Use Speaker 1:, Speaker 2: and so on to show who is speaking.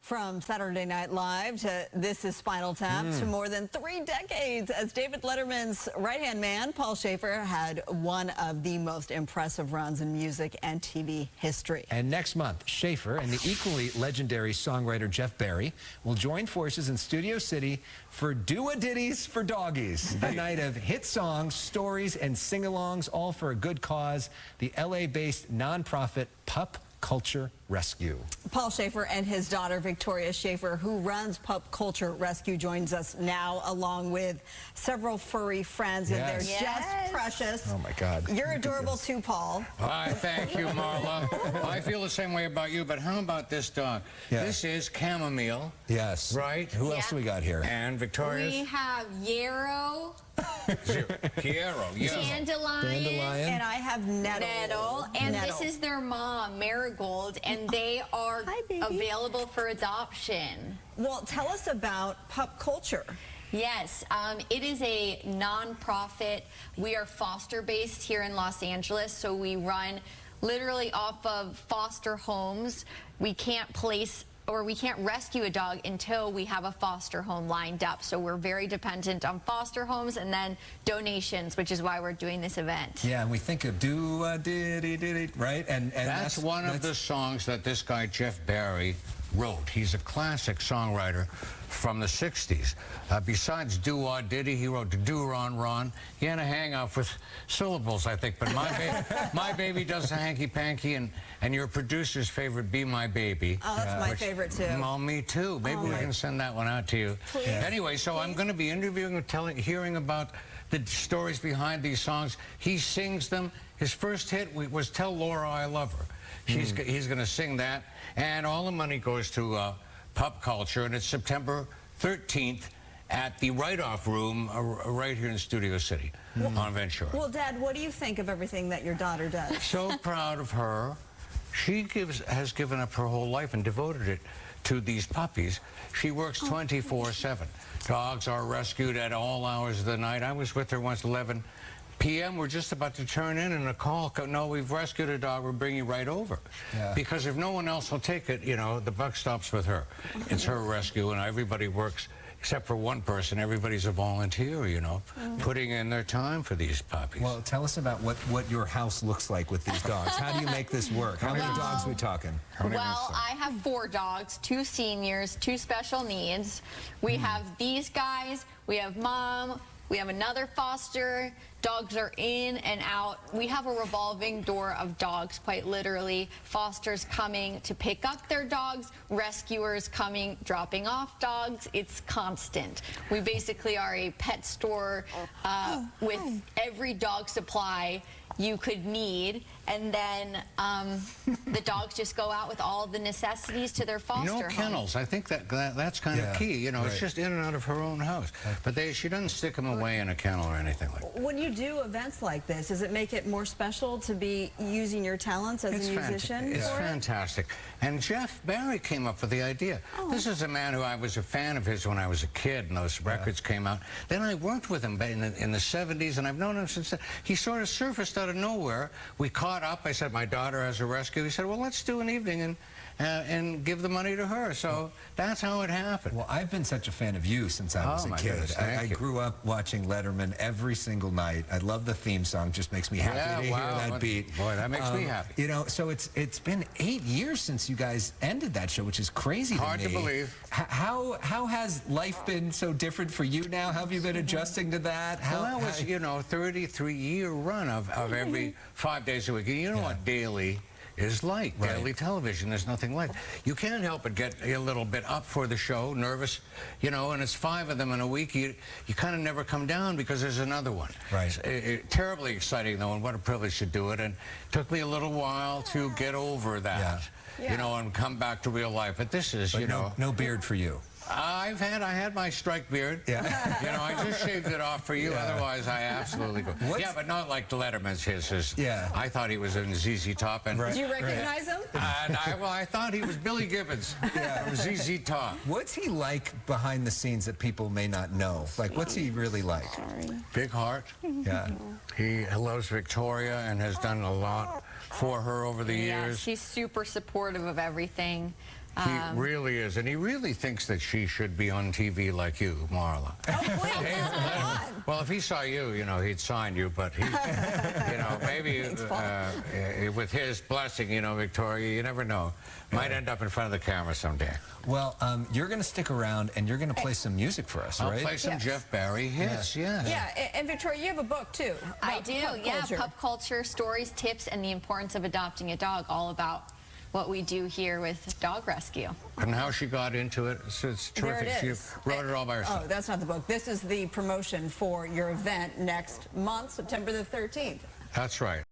Speaker 1: From Saturday Night Live to This Is Spinal Tap to more than 3 decades as David Letterman's right-hand man, Paul Shaffer, had one of the most impressive runs in music and TV history.
Speaker 2: And next month, Shaffer and the equally legendary songwriter Jeff Barry will join forces in Studio City for Do-A-Ditties for Doggies, a night of hit songs, stories, and sing-alongs, all for a good cause, the LA-based nonprofit Pup Culture Rescue.
Speaker 1: Paul Shaffer and his daughter Victoria Shaffer, who runs Pup Culture Rescue, joins us now along with several furry friends, and they're just precious.
Speaker 2: Oh my God.
Speaker 1: You're adorable too, Paul.
Speaker 3: Hi, thank you, Marla. I feel the same way about you, but how about this dog?
Speaker 2: Yeah.
Speaker 3: This is Chamomile.
Speaker 2: Yes.
Speaker 3: Right?
Speaker 2: Who else do we got here?
Speaker 3: And Victoria's?
Speaker 4: We have Yarrow,
Speaker 1: Dandelion, and I have Nettle.
Speaker 4: And this is their mom, Marigold, and they are available for adoption.
Speaker 1: Well, tell us about Pup Culture.
Speaker 4: Yes, it is a non-profit. We are foster-based here in Los Angeles, so we run literally off of foster homes. We can't place or we can't rescue a dog until we have a foster home lined up. So we're very dependent on foster homes and then donations, which is why we're doing this event.
Speaker 2: Yeah, and we think of do-a-ditty-ditty, right? And
Speaker 3: that's one of the songs that this guy, Jeff Barry, wrote. He's a classic songwriter from the 60s. Besides Do-A-Ditty, he wrote Do-Ron-Ron. He had a hang-up with syllables, I think, but my baby does a hanky-panky, and your producer's favorite, Be My Baby.
Speaker 1: Oh, that's my favorite, too.
Speaker 3: Well, me, too. Maybe we can send that one out to you.
Speaker 1: Please.
Speaker 3: Anyway, so I'm going to be interviewing and hearing about the stories behind these songs. He sings them. His first hit was Tell Laura I Love Her. He's going to sing that, and all the money goes to Pup Culture, and it's September 13th at the Write-Off Room right here in Studio City on Ventura.
Speaker 1: Well, Dad, what do you think of everything that your daughter does?
Speaker 3: So proud of her. She has given up her whole life and devoted it to these puppies. She works 24/7. Dogs are rescued at all hours of the night. I was with her once 11 p.m. We're just about to turn in, and a call, no, we've rescued a dog, we're bringing you right over. Yeah. Because if no one else will take it, you know, the buck stops with her. It's her rescue, and everybody works, except for one person. Everybody's a volunteer, you know, putting in their time for these puppies.
Speaker 2: Well, tell us about what your house looks like with these dogs. How do you make this work? How many dogs are we talking?
Speaker 4: Well, I have 4 dogs, 2 seniors, 2 special needs. We have these guys, we have Mom, we have another foster. Dogs are in and out. We have a revolving door of dogs, quite literally. Fosters coming to pick up their dogs, rescuers coming, dropping off dogs. It's constant. We basically are a pet store with every dog supply you could need, and then the dogs just go out with all the necessities to their foster home.
Speaker 3: No kennels. I think that's kind of key. You know, it's just in and out of her own house. But she doesn't stick them away in a kennel or anything like that.
Speaker 1: When you do events like this, does it make it more special to be using your talents as a musician?
Speaker 3: It's fantastic. And Jeff Barry came up with the idea. This is a man who I was a fan of his when I was a kid, and those records came out. Then I worked with him in the 70s, and I've known him since then. He sort of surfaced out of nowhere. We caught up. I said, my daughter has a rescue. He said, well, let's do an evening and give the money to her. So that's how it happened.
Speaker 2: Well, I've been such a fan of you since I was a kid.
Speaker 3: Goodness,
Speaker 2: I grew up watching Letterman every single night. I love the theme song. Just makes me happy to hear that beat.
Speaker 3: Boy, that makes me happy.
Speaker 2: You know, so it's been 8 years since you guys ended that show, which is crazy to me.
Speaker 3: Hard to believe.
Speaker 2: How has life been so different for you now? How have you been adjusting to that?
Speaker 3: Well, that was, you know, a 33-year run of every 5 days a week. And you know what daily is like, daily television. There's nothing like. You can't help but get a little bit up for the show, nervous, you know, and it's 5 of them in a week. You kind of never come down because there's another one.
Speaker 2: Right.
Speaker 3: Terribly exciting, though, and what a privilege to do it. And it took me a little while to get over that, you know, and come back to real life. But this is, you know.
Speaker 2: No beard for you.
Speaker 3: I had my strike beard. Yeah. You know, I just shaved it off for you. Otherwise, I absolutely go. Yeah, but not like the Letterman's. His. Yeah. I thought he was in ZZ Top. And
Speaker 1: did you recognize him?
Speaker 3: Well, I thought he was Billy Gibbons from ZZ Top.
Speaker 2: What's he like behind the scenes that people may not know? Like, what's he really like?
Speaker 3: Big heart. Yeah. He loves Victoria and has done a lot for her over the years.
Speaker 4: She's super supportive of everything.
Speaker 3: He really is, and he really thinks that she should be on TV like you, Marla.
Speaker 1: Oh, please, come on.
Speaker 3: Well, if he saw you, you know, he'd sign you, but he, you know, maybe with his blessing, you know, Victoria, you never know. Might end up in front of the camera someday.
Speaker 2: Well, you're going to stick around and you're going to play some music for us,
Speaker 3: I'll
Speaker 2: right?
Speaker 3: play some Jeff Barry hits, yeah.
Speaker 1: Yeah, and Victoria, you have a book too.
Speaker 4: I do, yeah. Pup culture, stories, tips, and the importance of adopting a dog, all about what we do here with Dog Rescue.
Speaker 3: And how she got into it, it's terrific.
Speaker 1: There it is.
Speaker 3: She wrote it all by herself.
Speaker 1: Oh, that's not the book. This is the promotion for your event next month, September the 13th.
Speaker 3: That's right.